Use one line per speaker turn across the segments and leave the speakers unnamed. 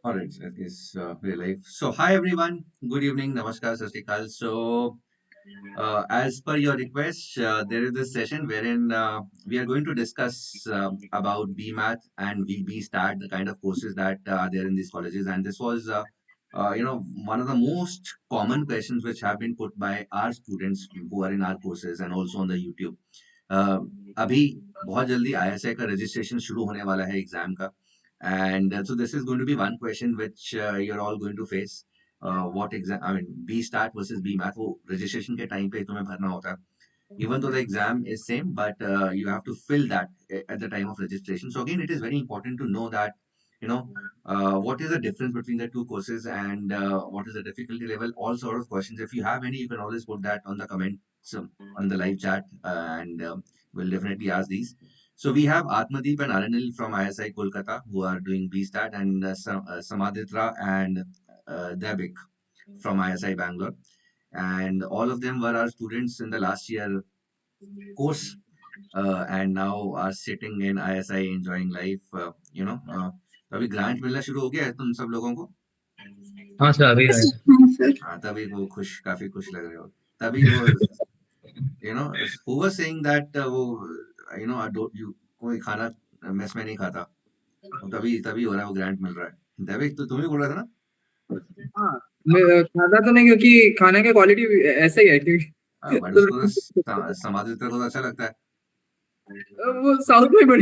All right, so it is we're live. So, hi everyone. Good evening. Namaskar, Sat Sri Akal. So, as per your request, there is this session wherein we are going to discuss about BMath and B.Stat, the kind of courses that are there in these colleges. And this was, one of the most common questions which have been put by our students who are in our courses and also on the YouTube. Uh, अभी बहुत जल्दी ISI का registration शुरू होने वाला है exam का. And so this is going to be one question which you're all going to face. What exam? I mean, B.Stat versus B.Math. वो registration के time पे तुम्हें भरना होता है. Even though the exam is same, but you have to fill that at the time of registration. So again, it is very important to know that what is the difference between the two courses and what is the difficulty level. All sort of questions. If you have any, you can always put that on the comments on the live chat, and we'll definitely ask these. So we have Atmadeep and Aranil from ISI Kolkata who are doing B.Stat, and Samaditra and Devik from ISI Bangalore. And all of them were our students in the last year course, and now are sitting in ISI enjoying life. तो अभी grant मिलना शुरू हो गया है तुम सब लोगों को.
हाँ सर अभी आया.
हाँ सर.
हाँ, तभी वो काफी खुश लग रहे हो. तभी वो who was saying that वो कोई खाना मेस में नहीं खाता, तभी हो रहा है वो ग्रांट मिल रहा है. देविक तो तुम ही बोल रहा था ना.
हाँ मैं खाता तो नहीं क्योंकि खाने की क्वालिटी ऐसा ही है क्योंकि
बट उसको समाज तो अच्छा लगता है.
वो साउथ में बड़ी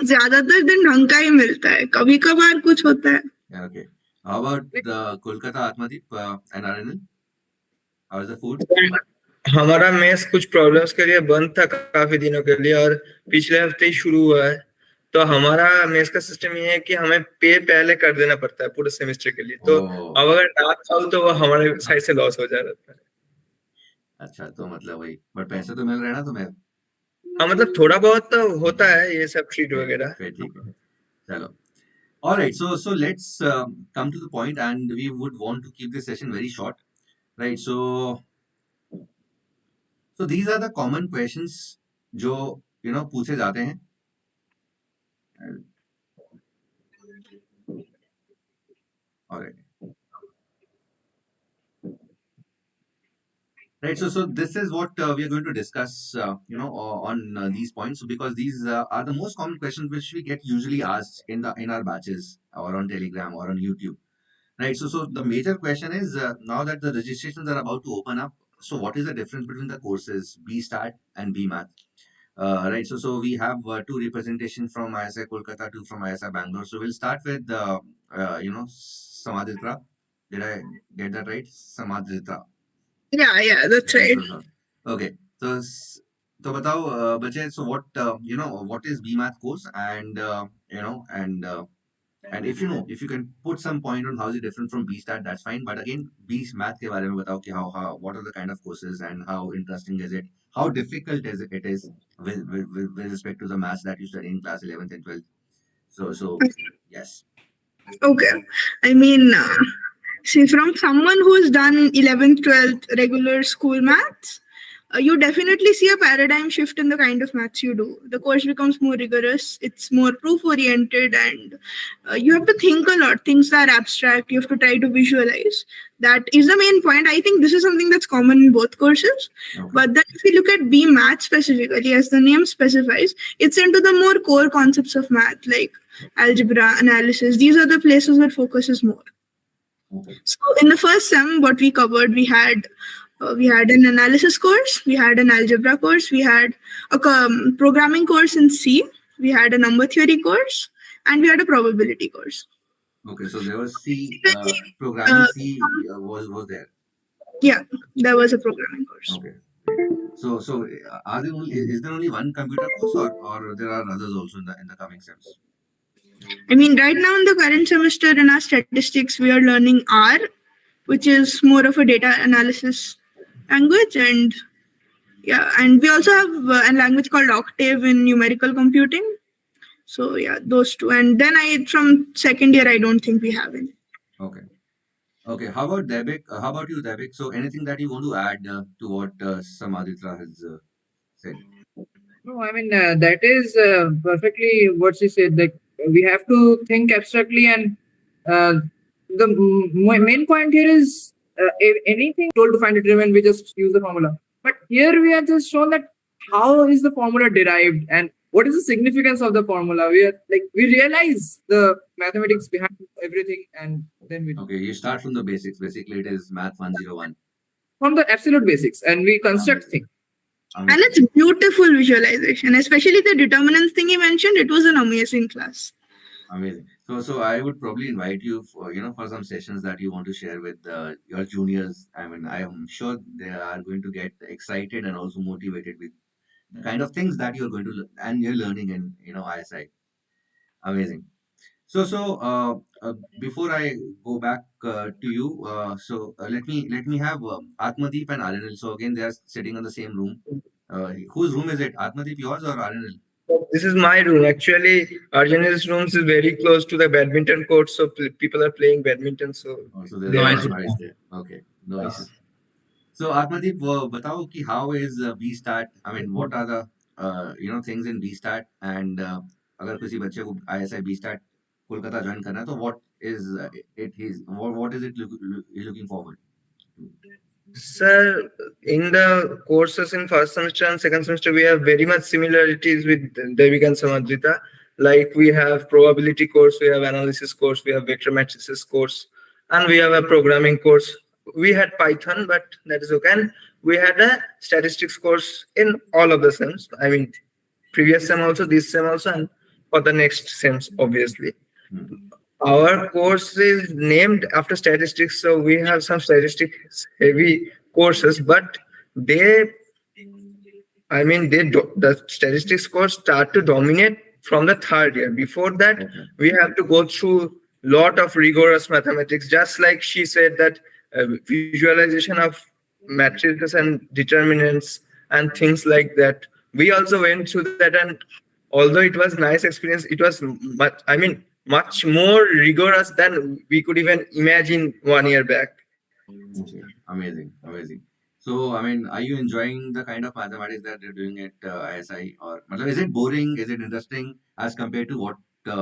ज्यादातर दिन ढंग का ही मिलता है, कभी कभार कुछ होता है.
Okay. How about the Kolkata Atmadeep and Aranil? How is the food?
हमारा मेस कुछ प्रॉब्लम्स के लिए बंद था काफी दिनों के लिए और पिछले हफ्ते ही शुरू हुआ है. तो हमारा मेस का सिस्टम ये है कि हमें पे पहले कर देना पड़ता है पूरे सेमेस्टर के लिए. तो अब अगर ना खाओ तो वो हमारे साइड से लॉस हो जा रहा है.
अच्छा, तो मतलब वही, बट पैसे तो मिल रहे हैं ना तुम्हें.
हाँ मतलब थोड़ा बहुत तो होता है ये सब ट्रीट वगैरह.
फिर ठीक है, चलो. All right, so let's come to the point, and we would want to keep this session very short, right? So these are the common questions जो पूछे जाते हैं. All right. Right, so this is what we are going to discuss, on these points, because these are the most common questions which we get usually asked in our batches or on Telegram or on YouTube. Right, so the major question is now that the registrations are about to open up, so what is the difference between the courses B.Stat and B.Math? Right, so we have two representations from ISI Kolkata, two from ISI Bangalore. So we'll start with Samaditra. Did I get that right? Samaditra.
Yeah, that's right.
Okay, so बताओ बच्चे, so what what is B.Math course, and and if you can put some point on how is it different from B.Stat, that's fine. But again, B.Math के बारे में बताओ कि how what are the kind of courses and how interesting is it, how difficult is it with respect to the maths that you study in class 11th and 12th. So yes.
Okay, I mean, see, from someone who's done 11th, 12th regular school maths, you definitely see a paradigm shift in the kind of maths you do. The course becomes more rigorous, it's more proof-oriented, and you have to think a lot. Things are abstract, you have to try to visualize. That is the main point. I think this is something that's common in both courses. Okay. But then if you look at B.Math specifically, as the name specifies, it's into the more core concepts of math, like algebra, analysis. These are the places where focus is more.
Okay.
So in the first sem, what we covered, we had an analysis course, we had an algebra course, we had a programming course in C, we had a number theory course, and we had a probability course.
Okay, so there was C, programming C was there.
Yeah, there was a programming course.
Okay. So is there only one computer course, or there are others also in the coming sems?
I mean, right now in the current semester in our statistics, we are learning R, which is more of a data analysis language, and we also have a language called Octave in numerical computing. So yeah, those two. And then from second year, I don't think we have any.
Okay. Okay, how about Devik? How about you, Devik? So anything that you want to add to what Samadhitra has said?
No, I mean that is perfectly what she said. Like we have to think abstractly, and uh, the main point here is if anything told to find a determinant, we just use the formula. But here we are just shown that how is the formula derived and what is the significance of the formula. We are like we realize the mathematics behind everything, and then we
Okay, you start from the basics. Basically, it is Math 101.
from the absolute basics, and we construct things.
And
Amazing.
it's beautiful visualization, especially the determinants thing you mentioned. It was an amazing class.
Amazing. So I would probably invite you for for some sessions that you want to share with your juniors. I mean, I am sure they are going to get excited and also motivated with the kind of things that you're going to and you're learning in ISI. Amazing. Before I go back to you, let me have Atmadeep and Arinil. So again, they are sitting in the same room. Whose room is it? Atmadeep, yours or Arinil?
This is my room. Actually, Arjun's room is very close to the badminton court, so people are playing badminton. So
Oh, so there's
they
a lot
are.
of noise there. Okay, no issues. So Atmadeep, बताओ कि how is B.Stat? I mean, what are the things in B.Stat and अगर किसी बच्चे को ISI B.Stat Kolkata join करना है तो what is what is it looking forward to?
Sir, in the courses in first semester and second semester, we have very much similarities with Devik and Samadrita. Like we have probability course, we have analysis course, we have vector matrices course, and we have a programming course. We had Python, but that is okay. And we had a statistics course in all of the sems. I mean, previous sem also, this sem also, and for the next sems, obviously. Our course is named after statistics, so we have some statistics heavy courses, but they, I mean, the statistics course start to dominate from the third year. Before that, we have to go through lot of rigorous mathematics, just like she said that visualization of matrices and determinants and things like that. We also went through that, and although it was nice experience, it was much more rigorous than we could even imagine 1 year back.
Okay, amazing, amazing. So, I mean, are you enjoying the kind of mathematics that you're doing at ISI, or is it boring? Is it interesting as compared to what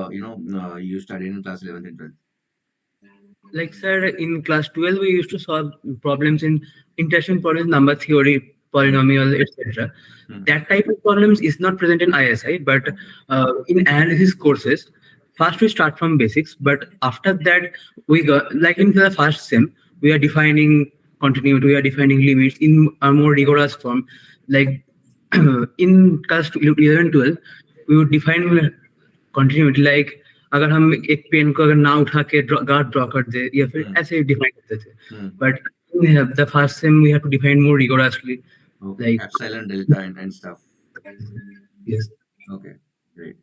you studied in class 11th and 12th?
Like, sir, in class 12, we used to solve problems in interaction problems, number theory, polynomial, etc. That type of problems is not present in ISI, but in analysis courses, first we start from basics, but after that, we got, like in the first sem, we are defining continuity, we are defining limits in a more rigorous form. Like in class 11, 12, we would define continuity, like अगर हम एक pen को अगर ना उठा के guard draw कर दे या फिर ऐसे डिफाइन करते थे but the first sem we have to define more rigorously, like
epsilon, delta, and stuff.
Yes.
Okay, great.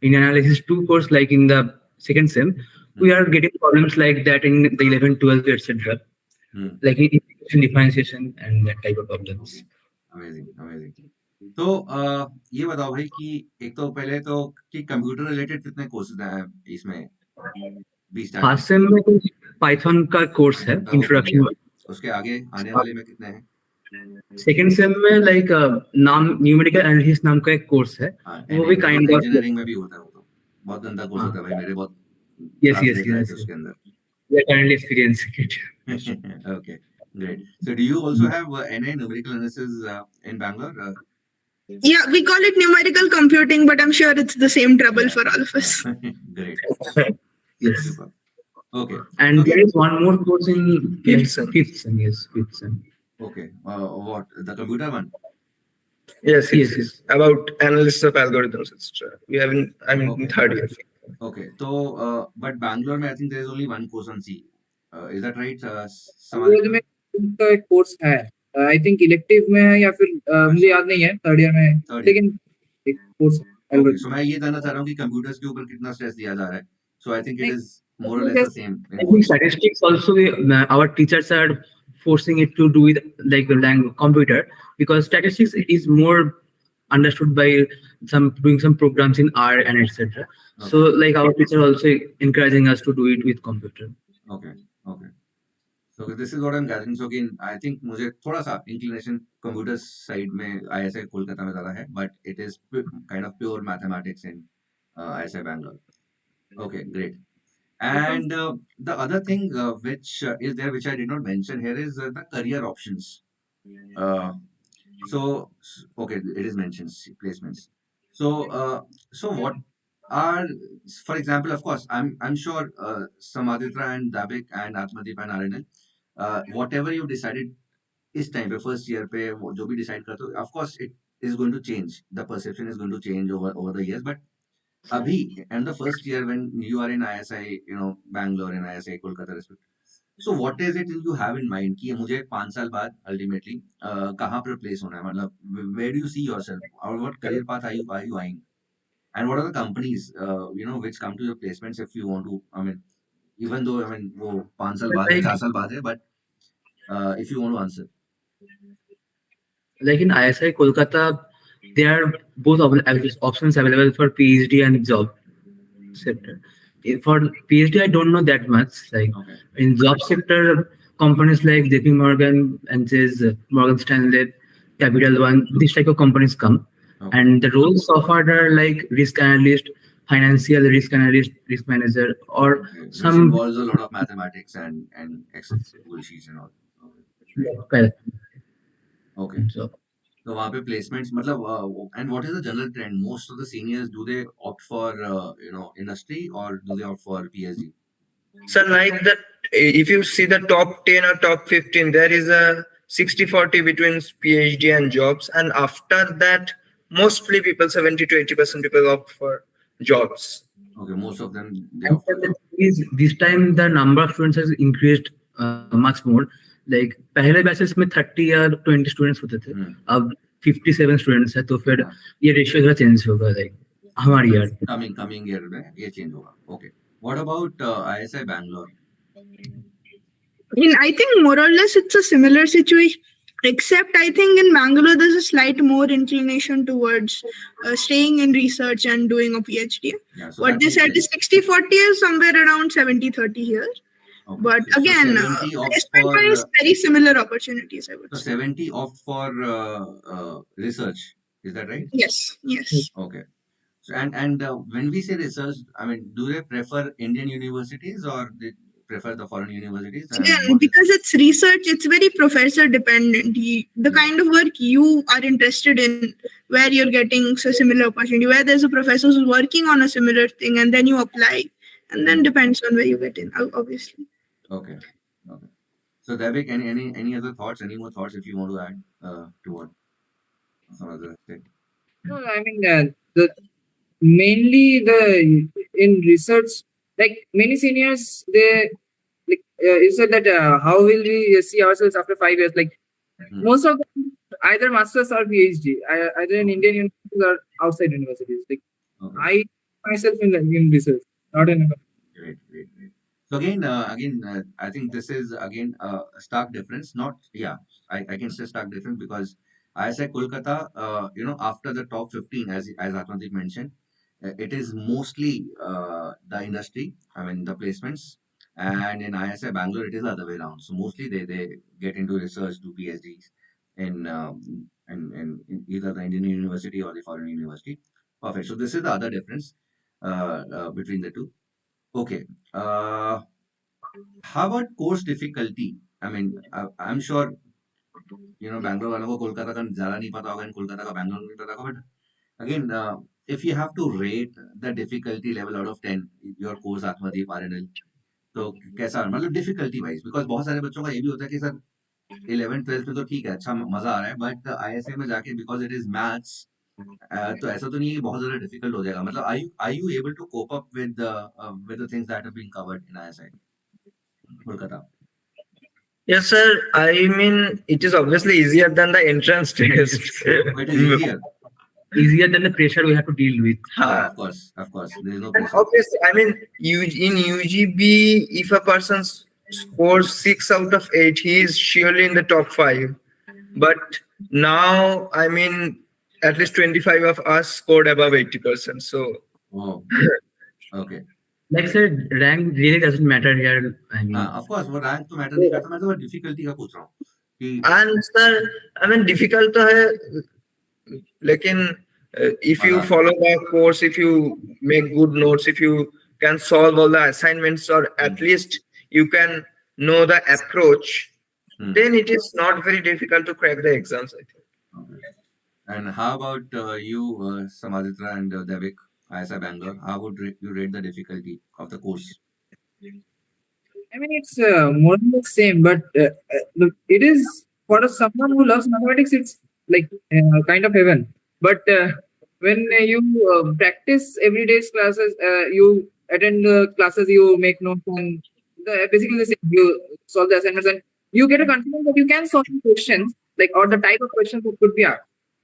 In analysis 2 course, like in the second sem, we are getting problems like that in the 11, 12, etc. Like in differentiation and that type of problems.
Amazing, amazing. तो ये बताओ भाई कि एक तो पहले तो कि कंप्यूटर रिलेटेड कितने कोर्सेज हैं इसमें B.Stat में?
फर्स्ट सेम में पाइथन का कोर्स है, इंट्रोडक्शन।
उसके आगे आने वाले में कितने हैं?
सेकंड सेम में लाइक नाम न्यूमेरिकल एनालिसिस नाम का एक कोर्स है, वो भी काइंड ऑफ
इंजीनियरिंग में भी होता है, वो तो बहुत गंदा कोर्स होता है भाई, मेरे बहुत
यस
उसके अंदर
we are currently experiencing it.
Okay, great. So do you also have NA numerical analysis in Bangalore?
Yeah, we call it numerical computing, but I'm sure it's the same trouble for all of us.
Great.
Yes.
Super. Okay.
And
Okay.
there is one more course in fifth sem. Yes, fifth sem.
Okay. What? The computer one?
Yes.
Yes.
About analysis of algorithms, etc. We have in third year.
Okay. So, but Bangalore, I think there is only one course on C. Is that right? Samadhi?
में उनका एक course है, I think elective में है या फिर मुझे याद नहीं है, थर्ड ईयर में है, लेकिन एक कोर्स
Okay, so मैं ये जानना चाह रहा हूँ कि कंप्यूटर्स के ऊपर कितना स्ट्रेस दिया जा रहा है. So I think it is more or less the same.
I think statistics also, our teachers are forcing it to do with like the computer, because statistics is more understood by doing some programs in R and etc. So like our teacher also encouraging us to do it with computer.
Okay. So this is what I'm gathering. So again, I think मुझे थोड़ा सा inclination computer side में ISI Kolkata में ज़्यादा है, but it is kind of pure mathematics in ISI Bangalore. Okay, great. And the other thing which is there, which I did not mention here, is the career options. Uh, okay, it is mentioned placements. So so what are, for example, of course, I'm sure Samaditra and Dabik and Atmadeep and Arinal, whatever you decided इस time पे first year पे जो भी decide करते हो of course it is going to change the perception is going to change over the years but अभी and the first year when you are in ISI Bangalore in ISI Kolkata respect so what is it you have in mind कि मुझे 5 साल बाद ultimately कहाँ पर place होना है मतलब where do you see yourself और what career path are you eyeing and what are the companies which come to your placements if you want to I mean even though I mean वो 5 साल बाद है 4 साल बाद है but if you want to answer
Like in ISI Kolkata, there are both options available for PhD and job sector. For PhD, I don't know that much. Like in job sector, companies like JP Morgan and Morgan Stanley, Capital One, these type of companies come. And the roles offered are like risk analyst, financial risk analyst, risk manager, or
which
some
involves a lot of mathematics and Excel sheets and all.
correct.
Okay.
So,
So वहाँ पे placements मतलब and what is the general trend? Most of the seniors, do they opt for industry or do they opt for PhD?
So like that, if you see the top 10 or top 15, there is a 60-40 between PhD and jobs. And after that, mostly people, 70 to 80% people opt for jobs.
Okay, most of them they
and
opt for jobs.
this time the number of students has increased much more. Like पहले batches में 30 या 20 students होते थे, अब 57 students है, तो फिर ये रेशियो थोड़ा चेंज होगा लाइक हमारी ईयर
coming year में ये change होगा. Okay. What about ISI Bangalore?
I think more or less it's a similar situation, except I think in Bangalore there's a slight more inclination towards staying in research and doing a PhD.
Yeah, so
What they said is 60-40 is somewhere around 70-30 here.
Okay.
But
So
again,
70 opt
respect-wise, very similar opportunities, I would
so
say.
70 opt for research. Is that right?
Yes, yes.
Okay. So, and when we say research, I mean, do they prefer Indian universities or they prefer the foreign universities? And
Again, because it's research, it's very professor dependent. The kind of work you are interested in, where you're getting a similar opportunity, where there's a professor who's working on a similar thing, and then you apply, and then depends on where you get in, obviously.
Okay. Okay. So, Devik, any other thoughts? Any more thoughts if you want to add to what some other said?
No, I mean mainly in research, like many seniors, they like you said that how will we see ourselves after 5 years? Like most of them either masters or PhD, either in Indian universities or outside universities. Like I myself in research, not in.
Great. So again, I think this is again a stark difference. Not I can say stark difference because ISI Kolkata, after the top 15, as Atmadeep mentioned, it is mostly the industry. I mean the placements, and in ISI Bangalore, it is the other way around. So mostly they get into research, do PhDs in either the Indian university or the foreign university. Perfect. So this is the other difference between the two. Okay. How about course difficulty? I mean, I'm sure Bangalore वालों को कोलकाता का ज़्यादा नहीं पता होगा, and Kolkata का Bangalore नहीं पता होगा. But again, if you have to rate the difficulty level out of 10, your course Atmadeep RNL, तो कैसा मतलब difficulty wise? Because बहुत सारे बच्चों का ये भी होता है कि सर 11th 12th में तो ठीक है, अच्छा मजा आ रहा है, but ISA में जाके because it is maths, तो ऐसा तो नहीं है कि बहुत ज़्यादा difficult हो जाएगा. मतलब are you able to cope up with the things that are being covered in ISI Kolkata?
Yes, sir. I mean, it is obviously easier than the entrance test.
It is easier.
Easier than the pressure we have to deal with.
Of course. There is no
And
pressure.
obviously, I mean, in UGB, if a person scores 6 out of 8, he is surely in the top 5. But now, I mean, at least 25 of us scored above 80%. So,
Oh, okay.
Like sir, rank really doesn't matter here. I mean,
of course वो rank तो matter नहीं करता, मैं तो difficulty का पूछ रहा हूँ कि
And sir, I mean difficult तो है, लेकिन if you
मतलब
follow the course, if you make good notes, if you can solve all the assignments, or at least you can know the approach, then it is not very difficult to crack the exams, I think.
okay. And how about you, Samaditra and Devik, ISI Bangalore? How would you rate the difficulty of the course?
I mean, it's more or less same, but look, it is for someone who loves mathematics. It's like kind of heaven. But when you practice everyday's classes, you attend the classes, you make notes, and basically the same. You solve the assignments, and you get a confidence that you can solve the questions, like or the type of questions that could be asked.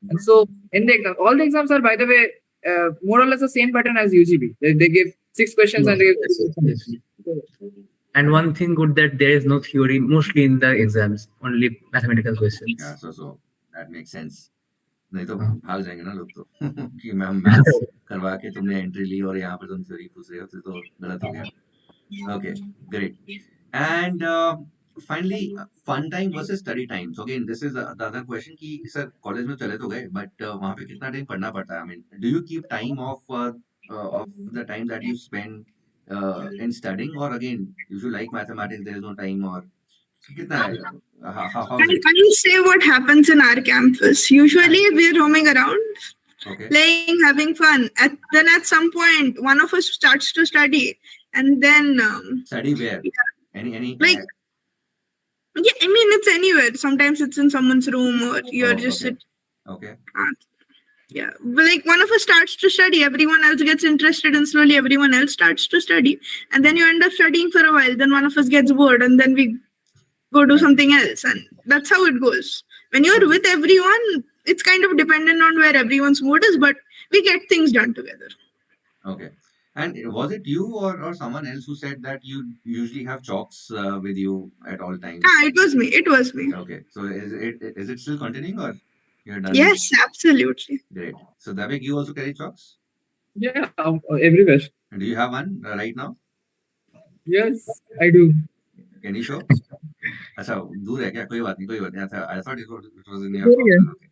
And so, in the exam, all the exams are, by the way, more or less the same pattern as UGB. They give 6 questions and they give
yes,
6
yes.
questions.
And one thing good that there is no theory mostly in the exams, only mathematical questions.
Yeah, so that makes sense. नहीं तो भाग जाएंगे ना लोग तो कि ma'am maths करवा के तुमने एंट्री ली और यहाँ पर तुम थ्योरी पूछ रहे हो तो गलत हो गया. Okay, great. And finally, fun time versus study time. So again, this is the other question कि सर कॉलेज में चले तो गए but वहाँ पे कितना टाइम पढ़ना पड़ता है? I mean, do you keep time of the time that you spend in studying, or again, if you like mathematics, there is no time, or कितना है? How is it?
Can you say what happens in our campus? Usually we're roaming around,
Okay.
playing, having fun. Then at some point, one of us starts to study, and then
Study where? Any
like yeah, I mean it's anywhere. Sometimes it's in someone's room, or you're just
okay.
sit.
Okay.
Yeah, but like one of us starts to study, everyone else gets interested, and slowly everyone else starts to study, and then you end up studying for a while. Then one of us gets bored, and then we go do something else, and that's how it goes. When you're with everyone, it's kind of dependent on where everyone's mood is, but we get things done together.
Okay. And was it you or someone else who said that you usually have chalks with you at all times?
Ah, it was me. It was me.
Okay. So is it still continuing, or you're done?
Yes, absolutely.
Great. So Davik, you also carry chalks?
Yeah, everywhere.
And do you have one right now?
Yes, I do.
Can you show? अच्छा दूर है क्या? कोई बात नहीं. अच्छा, I thought it was in your
Very
pocket.
good.
Okay.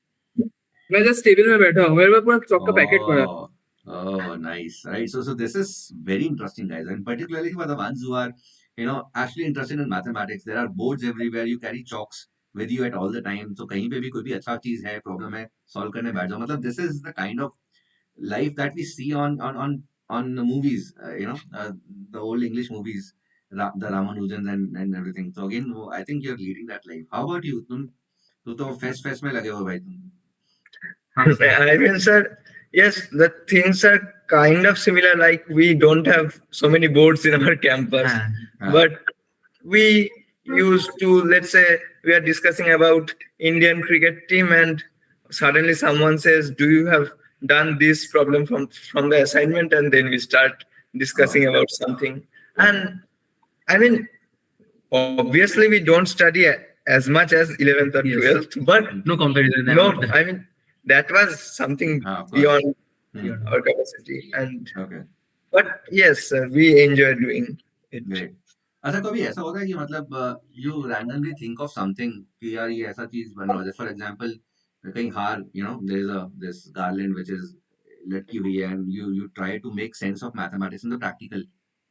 मैं just table में बैठा हूँ, मेरे पास पूरा चौक का पैकेट पड़ा है.
Oh, nice. Right. So this is very interesting, guys, and particularly for the ones who are, actually interested in mathematics. There are boards everywhere. You carry chalks with you at all the time. So कहीं पे भी कोई भी अच्छा चीज है, problem है, solve करने बैठ जाओ. मतलब this is the kind of life that we see on the movies. The old English movies, the Ramanujans and everything. So again, I think you're leading that life. How about you? तू तो fest में लगे हो भाई तुम.
I mean, sir, yes, the things are kind of similar. Like we don't have so many boards in our campus, but we used to, let's say, we are discussing about Indian cricket team, and suddenly someone says, "Do you have done this problem from the assignment?" And then we start discussing about something. And I mean, obviously, we don't study as much as 11th or
Yes.
12th, but
No comparison.
no,
about that.
I mean, that was something
Of course.
beyond
Hmm.
our capacity. And
Okay.
but yes, we enjoy doing it.
Great. अच्छा कभी ऐसा होता है कि मतलब you randomly think of something कि यार ये ऐसा चीज बन रहा है. For example, कहीं हार, there is this garland which is लटकी हुई है, and you try to make sense of mathematics in the practical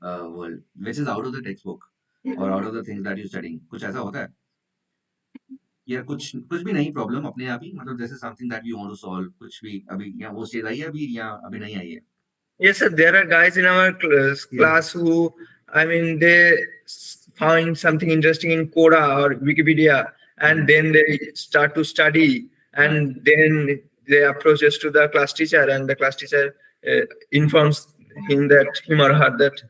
world, which is out of the textbook or out of the things that you're studying. कुछ ऐसा होता है या कुछ भी नहीं, प्रॉब्लम अपने आप ही, मतलब this is something that you want to solve, कुछ भी अभी या वो चीज आई है अभी या अभी नहीं आई है?
Yes, sir. There are guys in our class who, I mean, they find something interesting in Coda or Wikipedia, and then they start to study, and then they approach us to the class teacher, and the class teacher informs him or her that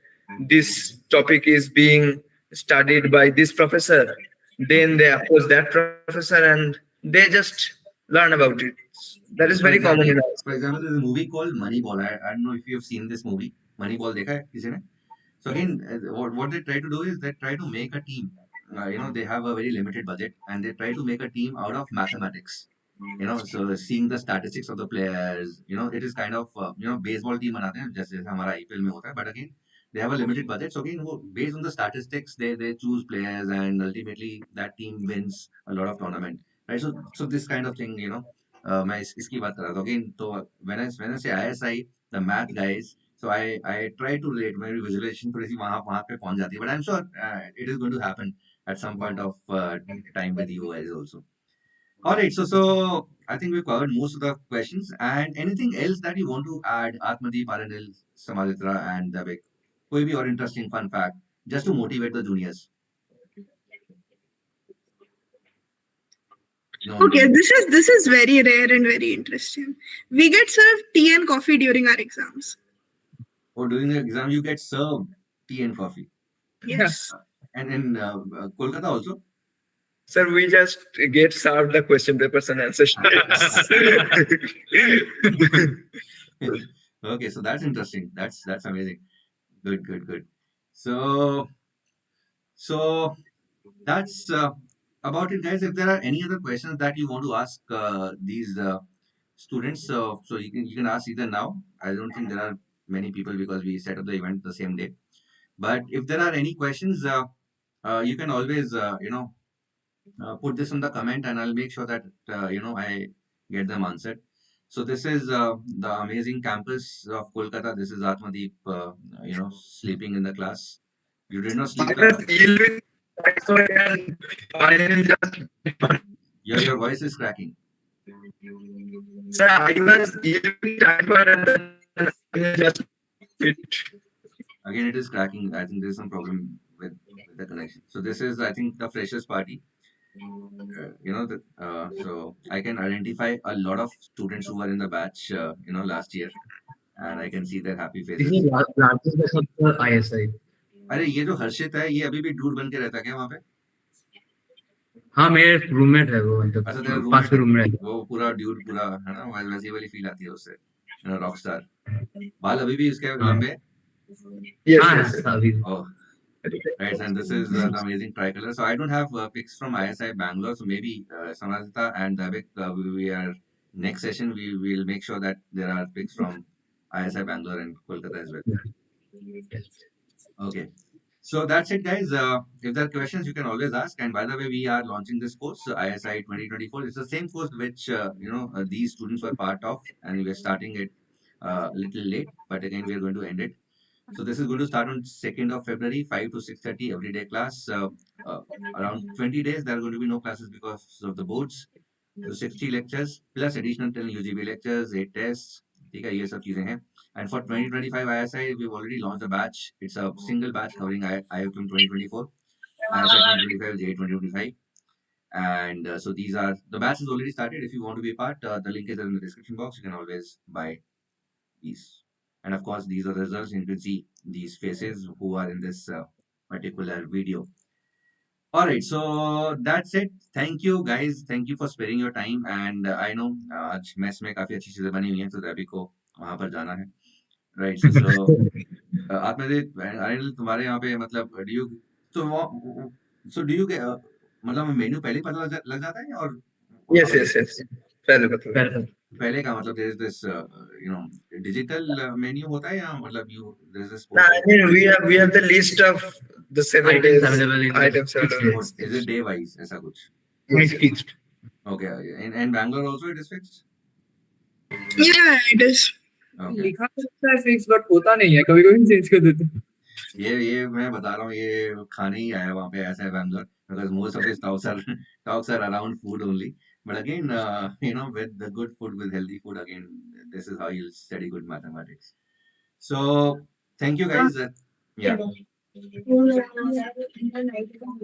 this topic is being studied by this professor. Then they approach that professor, and they just learn about it. That is very common in us.
For example, there's a movie called Moneyball. I don't know if you have seen this movie. Moneyball देखा है किसी ने? So again, what they try to do is they try to make a team. They have a very limited budget, and they try to make a team out of mathematics. So seeing the statistics of the players, it is kind of, baseball team बनाते हैं जैसे हमारा IPL में होता है. But again, they have a limited budget. So again, based on the statistics, they choose players, and ultimately that team wins a lot of tournament, right? So this kind of thing, मैं इसकी बात कर रहा था again. तो when I say ISI, the math guys, so I try to relate. मेरी visualization थोड़ी सी वहाँ पे पहुंच जाती है, but I'm sure it is going to happen at some point of time with you guys also. All right, so I think we've covered most of the questions. And anything else that you want to add, Atmadeep, Aranil, Samaditra, and Davik? कोई भी और interesting fun fact, just to motivate the juniors. No,
Okay, this is very rare and very interesting. We get served tea and coffee during our exams.
or during the exam you get served tea and coffee.
Yes.
And in Kolkata also.
Sir, we just get served the question papers and answer sheets.
Okay, so that's interesting. That's amazing. Good. So that's about it, guys. If there are any other questions that you want to ask these students, so you can ask either now. I don't think there are many people because we set up the event the same day. But if there are any questions, you can always put this in the comment, and I'll make sure that I get them answered. So this is the amazing campus of Kolkata. This is Atmadeep, sleeping in the class. You did not sleep. Your voice is cracking.
Sir, I was just
Again, it is cracking. I think there's some problem with the connection. So this is, I think, the freshers party. So I can identify a lot of students who were in the batch, last year, and I can see their happy
This
faces.
is largest batch of the ISI.
अरे ये जो हर्षित है ये अभी भी dude बन के रहता है क्या वहाँ पे?
हाँ मेरे रूममेट है वो मतलब
अच्छा तेरा
पास
रूममेट
रूम में
वो पूरा ड्यूड पूरा है ना वैसी वाली फील आती है उससे रॉक स्टार बाल अभी भी इसके लंबे
yes.
अभी
oh right and this is the amazing tricolor so I don't have pics from ISI Bangalore so maybe Samarita and Davik we are next session we will make sure that there are pics from ISI Bangalore and Kolkata as well. Okay. So that's it, guys. If there are questions, you can always ask. And by the way, we are launching this course, ISI 2024. It's the same course which these students were part of, and we're starting it a little late, but again, we are going to end it. So this is going to start on 2nd of February, 5 to 6:30 everyday class. Around 20 days, there are going to be no classes because of the boards. So 60 lectures plus additional 10 UGB lectures, 8 tests. ठीक है ये सब चीजें हैं. And for 2025 ISI, we've already launched a batch. It's a single batch covering IOQM 2024, ISI 2025, JEE 2025. And so these are, the batch has already started. If you want to be a part, the link is in the description box. You can always buy these. And of course, these are the results. You can see these faces who are in this particular video. All right, so that's it. Thank you guys. Thank you for sparing your time. And I know आज mess में काफी अच्छी चीजें बनी हुई हैं तो रवि को वहां पर जाना है. Right. So आप में अनिल तुम्हारे यहाँ पे मतलब do you so do you get मतलब मेन्यू पहले ही पता लग जाता है और
yes.
पहले का मतलब there is this digital menu होता है या मतलब there is this
Nah, I mean, we have the list of the 7
Items
days
available in
items
the
available.
is it day wise ऐसा कुछ?
It's fixed.
Okay. In Bangalore also it is fixed?
Yeah, it is.
Okay.
लिखा रहता है fix but होता नहीं है कभी कभी चेंज कर देते हैं.
ये मैं बता रहा हूँ ये खाने ही आया वहाँ पे ऐसा है Bangalore because most of his talks are around food only. But again, with the good food, with healthy food, again, this is how you'll study good mathematics. So, thank you guys. Yeah.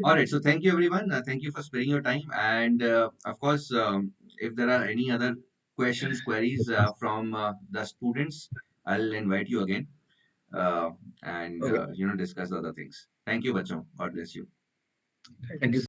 All right. So, thank you everyone. Thank you for sparing your time. And of course, if there are any other questions, queries from the students, I'll invite you again and discuss other things. Thank you, Bachon. God bless you.
Thank you.